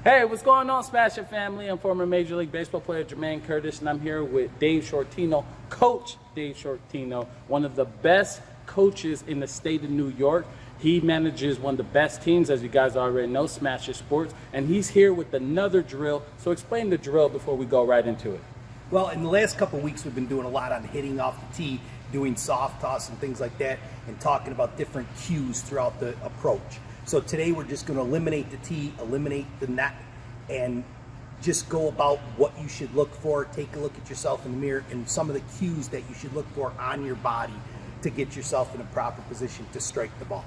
Hey, what's going on, Smasher family? I'm former Major League Baseball player Jermaine Curtis, and I'm here with Dave Shortino, Coach Dave Shortino, one of the best coaches in the state of New York. He manages one of the best teams, as you guys already know, Smasher Sports, and he's here with another drill. So explain the drill before we go right into it. Well, in the last couple of weeks, we've been doing a lot on hitting off the tee, doing soft toss and things like that, and talking about different cues throughout the approach. So today we're just going to eliminate the tee, eliminate the net, and just go about what you should look for. Take a look at yourself in the mirror and some of the cues that you should look for on your body to get yourself in a proper position to strike the ball.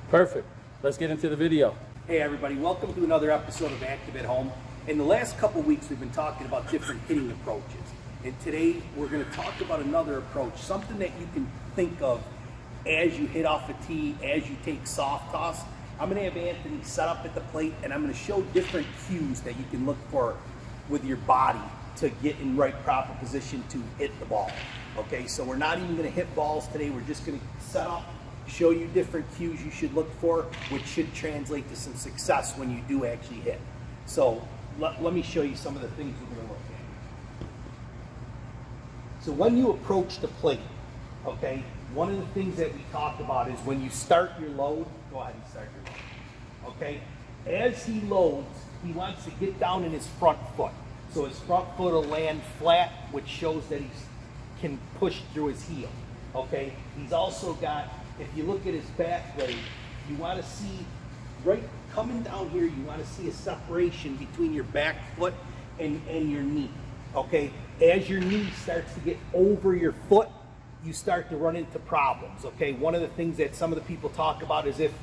Perfect. Let's get into the video. Hey everybody, welcome to another episode of Active at Home. In the last couple of weeks, we've been talking about different hitting approaches. And today we're going to talk about another approach, something that you can think of as you hit off a tee, as you take soft toss. I'm going to have Anthony set up at the plate, and I'm going to show different cues that you can look for with your body to get in right proper position to hit the ball. Okay, so we're not even going to hit balls today. We're just going to set up, show you different cues you should look for, which should translate to some success when you do actually hit. So let me show you some of the things we're going to look at. So when you approach the plate, okay, one of the things that we talked about is when you start your load, go ahead and start your load, okay? As he loads, he wants to get down in his front foot. So his front foot will land flat, which shows that he can push through his heel, okay? He's also got, if you look at his back leg, you want to see, right coming down here, you want to see a separation between your back foot and your knee, okay? As your knee starts to get over your foot, you start to run into problems, okay? One of the things that some of the people talk about is if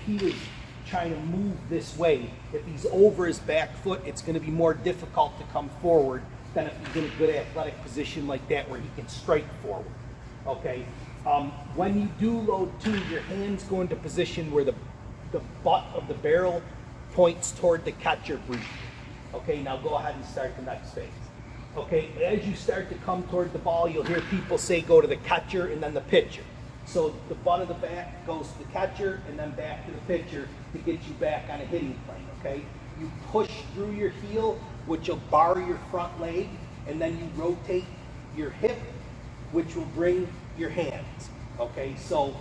he was trying to move this way, if he's over his back foot, it's going to be more difficult to come forward than if he's in a good athletic position like that where he can strike forward, okay? When you do load too, your hands go into position where the butt of the barrel points toward the catcher briefly. Okay, now go ahead and start the next phase. Okay, as you start to come toward the ball, you'll hear people say go to the catcher and then the pitcher. So the butt of the bat goes to the catcher and then back to the pitcher to get you back on a hitting plane, okay? You push through your heel, which will bar your front leg, and then you rotate your hip, which will bring your hands, okay? So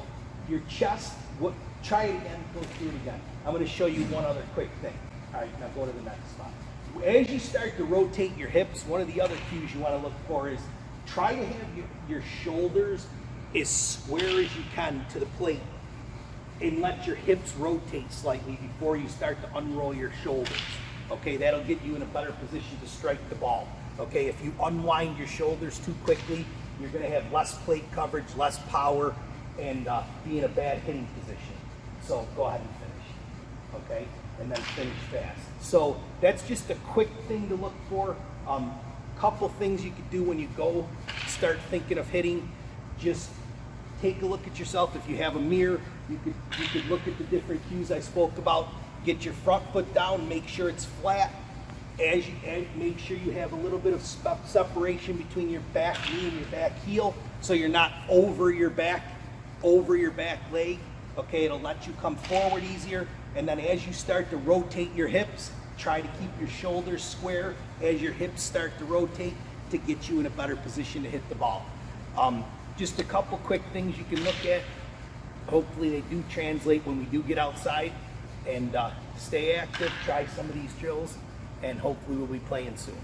your chest, try it again, go through it again. I'm gonna show you one other quick thing. All right, now go to the next spot. As you start to rotate your hips, one of the other cues you want to look for is try to have your shoulders as square as you can to the plate and let your hips rotate slightly before you start to unroll your shoulders. Okay, that'll get you in a better position to strike the ball. Okay, if you unwind your shoulders too quickly, you're going to have less plate coverage, less power, and be in a bad hitting position. So go ahead and finish. Okay, and then finish fast. So that's just a quick thing to look for. Couple things you could do when you go start thinking of hitting. Just take a look at yourself. If you have a mirror, you could look at the different cues I spoke about. Get your front foot down, make sure it's flat. Make sure you have a little bit of separation between your back knee and your back heel, so you're not over your back leg. Okay, it'll let you come forward easier. And then as you start to rotate your hips, try to keep your shoulders square as your hips start to rotate to get you in a better position to hit the ball. Just a couple quick things you can look at. Hopefully they do translate when we do get outside. And stay active, try some of these drills, and hopefully we'll be playing soon.